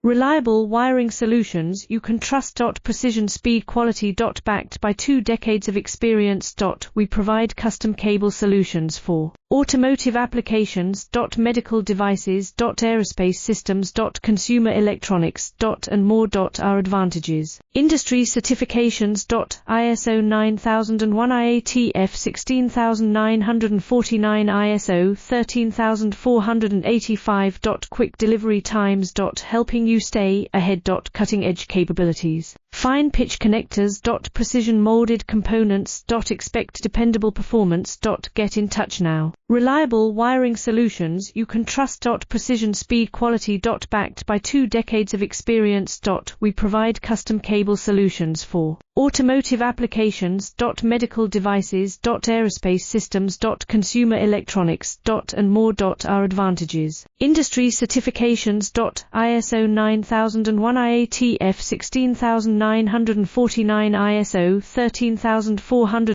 Reliable wiring solutions you can trust. Precision, speed, quality. Backed by 2 decades of experience. We provide custom cable solutions for automotive applications. Medical devices. Aerospace systems. Consumer electronics. And more. Our advantages: industry certifications. ISO 9001, IATF 16949, ISO 13485. Quick delivery times. Helping you stay ahead. Cutting edge capabilities. Fine pitch connectors. Precision molded components. Expect dependable performance. Get in touch now. Reliable wiring solutions you can trust. Precision, speed, quality. Backed by 2 decades of experience. We provide custom cable solutions for automotive applications. Medical devices. Aerospace systems. Consumer electronics. And more. Our advantages: industry certifications. ISO 9001, IATF 16949, ISO 13485.